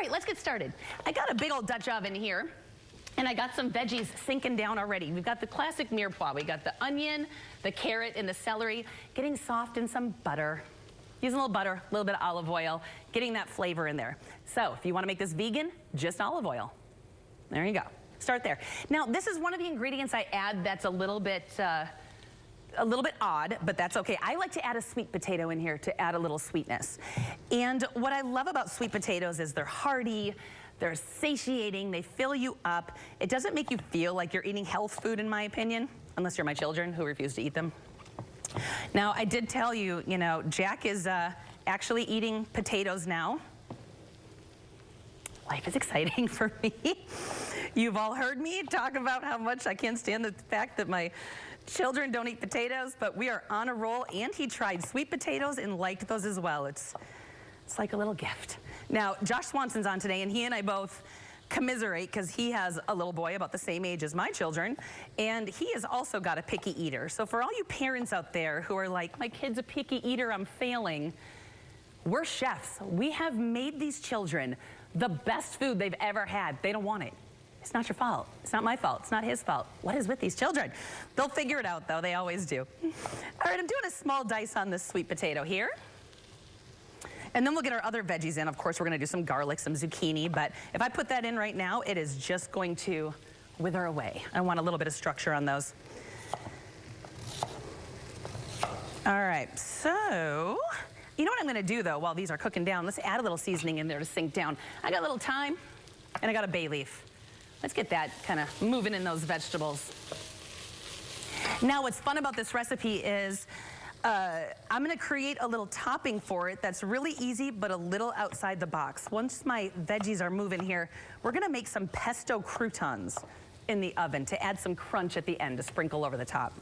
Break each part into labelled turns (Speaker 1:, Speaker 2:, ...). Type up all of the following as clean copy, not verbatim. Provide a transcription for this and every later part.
Speaker 1: right, let's get started. I got a big old Dutch oven here, and I got some veggies sinking down already. We've got the classic mirepoix. We got the onion, the carrot, and the celery getting soft in some butter. Using a little butter, a little bit of olive oil, getting that flavor in there. So if you want to make this vegan, just olive oil. There you go. Start there. Now, this is one of the ingredients I add that's a little bit odd, but that's okay. I like to add a sweet potato in here to add a little sweetness. And what I love about sweet potatoes is they're hearty, they're satiating, they fill you up. It doesn't make you feel like you're eating health food, in my opinion, unless you're my children who refuse to eat them. Now, I did tell you, Jack is actually eating potatoes now. Life is exciting for me. You've all heard me talk about how much I can't stand the fact that my children don't eat potatoes, but we are on a roll, and he tried sweet potatoes and liked those as well. It's like a little gift. Now, Josh Swanson's on today, and he and I both commiserate because he has a little boy about the same age as my children, and he has also got a picky eater. So for all you parents out there who are like, my kid's a picky eater, I'm failing, we're chefs. We have made these children the best food they've ever had. They don't want it. It's not your fault. It's not my fault. It's not his fault. What is with these children? They'll figure it out, though. They always do. All right, I'm doing a small dice on this sweet potato here. And then we'll get our other veggies in. Of course, we're going to do some garlic, some zucchini. But if I put that in right now, it is just going to wither away. I want a little bit of structure on those. All right, so you know what I'm going to do, though, while these are cooking down? Let's add a little seasoning in there to sink down. I got a little thyme, and I got a bay leaf. Let's get that kind of moving in those vegetables. Now, what's fun about this recipe is I'm going to create a little topping for it that's really easy, but a little outside the box. Once my veggies are moving here, we're going to make some pesto croutons in the oven to add some crunch at the end to sprinkle over the top.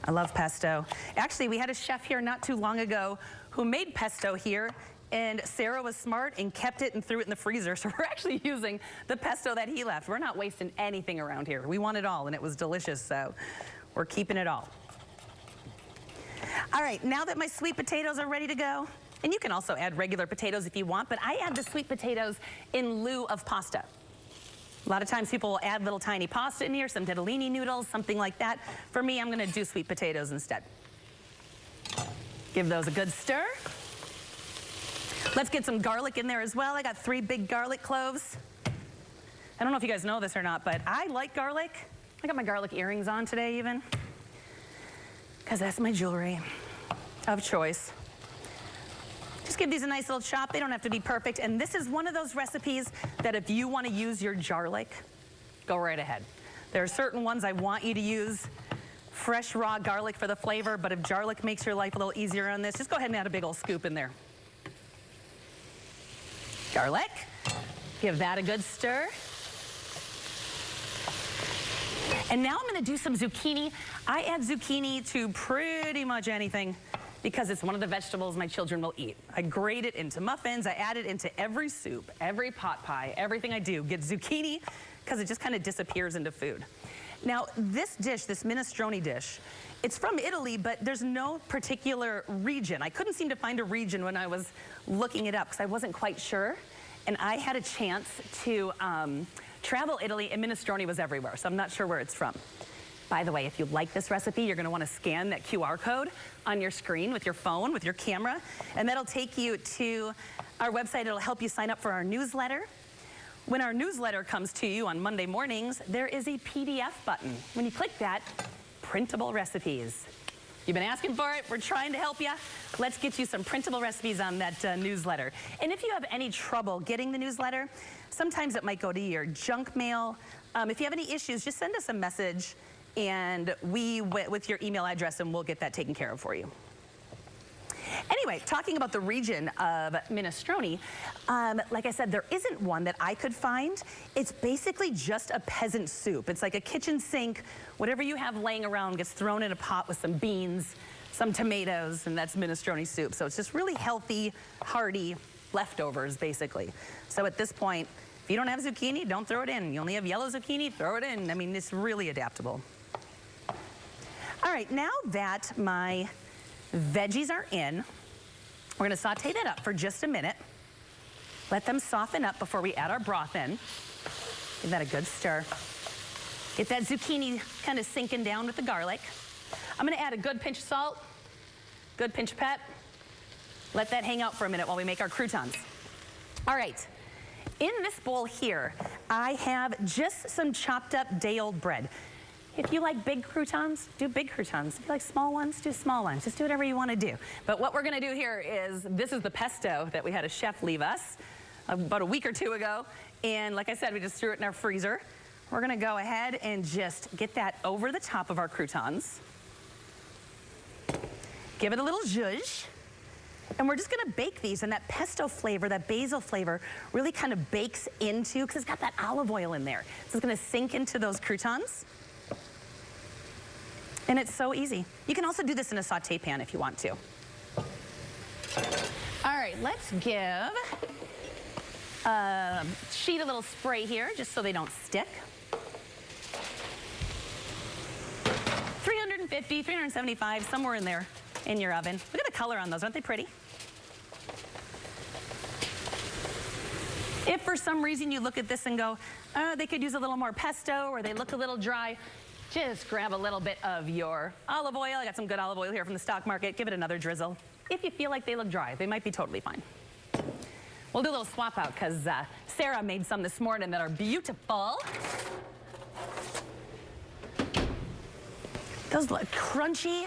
Speaker 1: I love pesto. Actually, we had a chef here not too long ago who made pesto here, and Sarah was smart and kept it and threw it in the freezer. So we're actually using the pesto that he left. We're not wasting anything around here. We want it all, and it was delicious, so we're keeping it all. All right, now that my sweet potatoes are ready to go, and you can also add regular potatoes if you want, but I add the sweet potatoes in lieu of pasta. A lot of times people will add little tiny pasta in here, some tortellini noodles, something like that. For me, I'm going to do sweet potatoes instead. Give those a good stir. Let's get some garlic in there as well. I got 3 big garlic cloves. I don't know if you guys know this or not, but I like garlic. I got my garlic earrings on today even, because that's my jewelry of choice. Just give these a nice little chop. They don't have to be perfect. And this is one of those recipes that if you want to use your garlic, go right ahead. There are certain ones I want you to use fresh raw garlic for the flavor, but if garlic makes your life a little easier on this, just go ahead and add a big old scoop in there. Garlic. Give that a good stir. And now I'm going to do some zucchini. I add zucchini to pretty much anything because it's one of the vegetables my children will eat. I grate it into muffins. I add it into every soup, every pot pie, everything I do. Get zucchini because it just kind of disappears into food. Now, this dish, this minestrone dish, it's from Italy, but there's no particular region. I couldn't seem to find a region when I was looking it up because I wasn't quite sure. And I had a chance to travel Italy, and minestrone was everywhere, so I'm not sure where it's from. By the way, if you like this recipe, you're going to want to scan that QR code on your screen with your phone, with your camera, and that'll take you to our website. It'll help you sign up for our newsletter. When our newsletter comes to you on Monday mornings, there is a PDF button. When you click that, printable recipes. You've been asking for it. We're trying to help you. Let's get you some printable recipes on that newsletter. And if you have any trouble getting the newsletter, sometimes it might go to your junk mail. If you have any issues, just send us a message, and with your email address, and we'll get that taken care of for you. Anyway, talking about the region of minestrone, like I said, there isn't one that I could find. It's basically just a peasant soup. It's like a kitchen sink. Whatever you have laying around gets thrown in a pot with some beans, some tomatoes, and that's minestrone soup. So it's just really healthy, hearty leftovers, basically. So at this point, if you don't have zucchini, don't throw it in. You only have yellow zucchini, throw it in. I mean, it's really adaptable. All right, now that my veggies are in, we're going to saute that up for just a minute. Let them soften up before we add our broth in. Give that a good stir. Get that zucchini kind of sinking down with the garlic. I'm gonna add a good pinch of salt, good pinch of pep. Let that hang out for a minute while we make our croutons. All right, in this bowl here, I have just some chopped up day-old bread. If you like big croutons, do big croutons. If you like small ones, do small ones. Just do whatever you want to do. But what we're going to do here is, this is the pesto that we had a chef leave us about a week or two ago. And like I said, we just threw it in our freezer. We're going to go ahead and just get that over the top of our croutons. Give it a little zhuzh. And we're just going to bake these, and that pesto flavor, that basil flavor, really kind of bakes into, because it's got that olive oil in there. So it's going to sink into those croutons. And it's so easy. You can also do this in a saute pan if you want to. All right, let's give a sheet a little spray here, just so they don't stick. 350, 375, somewhere in there in your oven. Look at the color on those, aren't they pretty? If for some reason you look at this and go, oh, they could use a little more pesto, or they look a little dry, just grab a little bit of your olive oil. I got some good olive oil here from the stock market. Give it another drizzle. If you feel like they look dry, they might be totally fine. We'll do a little swap out, because Sarah made some this morning that are beautiful. Those look crunchy,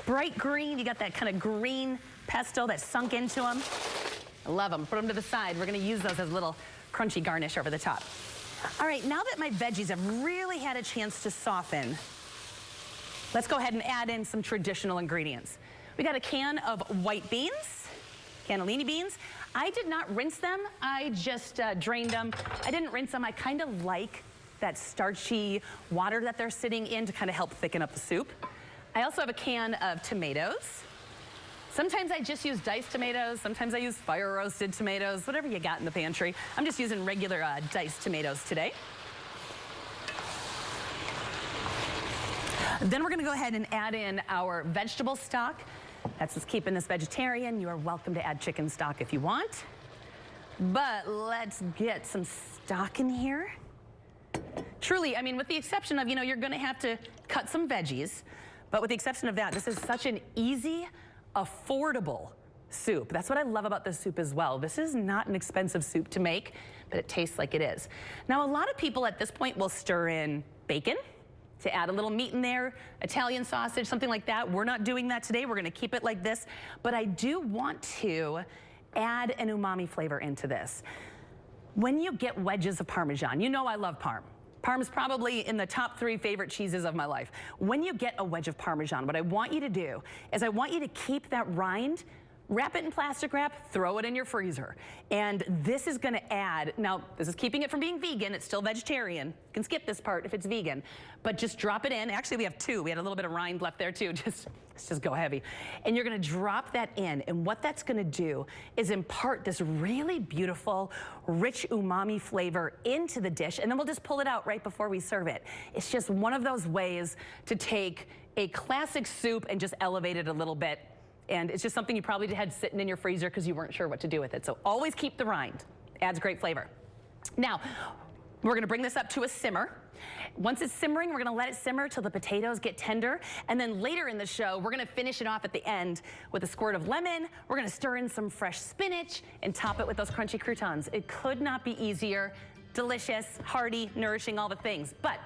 Speaker 1: bright green. You got that kind of green pesto that sunk into them. I love them. Put them to the side. We're going to use those as a little crunchy garnish over the top. All right, now that my veggies have really had a chance to soften, let's go ahead and add in some traditional ingredients. We got a can of white beans, cannellini beans. I did not rinse them. I just drained them. I didn't rinse them. I kind of like that starchy water that they're sitting in to kind of help thicken up the soup. I also have a can of tomatoes. Sometimes I just use diced tomatoes. Sometimes I use fire roasted tomatoes, whatever you got in the pantry. I'm just using regular diced tomatoes today. Then we're gonna go ahead and add in our vegetable stock. That's what's keeping this vegetarian. You are welcome to add chicken stock if you want. But let's get some stock in here. Truly, I mean, with the exception of, you're gonna have to cut some veggies, but with the exception of that, this is such an easy, affordable soup. That's what I love about this soup as well. This is not an expensive soup to make, but it tastes like it is. Now, a lot of people at this point will stir in bacon to add a little meat in there, Italian sausage, something like that. We're not doing that today. We're gonna keep it like this, but I do want to add an umami flavor into this. When you get wedges of Parmesan, I love Parm. Parm's probably in the top 3 favorite cheeses of my life. When you get a wedge of Parmesan, what I want you to do is I want you to keep that rind, wrap it in plastic wrap, throw it in your freezer. And this is gonna add, now this is keeping it from being vegan, it's still vegetarian. You can skip this part if it's vegan, but just drop it in. Actually, we have 2. We had a little bit of rind left there too. Let's just go heavy. And you're gonna drop that in, and what that's gonna do is impart this really beautiful, rich umami flavor into the dish, and then we'll just pull it out right before we serve it. It's just one of those ways to take a classic soup and just elevate it a little bit. And it's just something you probably had sitting in your freezer because you weren't sure what to do with it. So always keep the rind. Adds great flavor. Now, we're gonna bring this up to a simmer. Once it's simmering, we're gonna let it simmer till the potatoes get tender. And then later in the show, we're gonna finish it off at the end with a squirt of lemon. We're gonna stir in some fresh spinach and top it with those crunchy croutons. It could not be easier, delicious, hearty, nourishing, all the things. But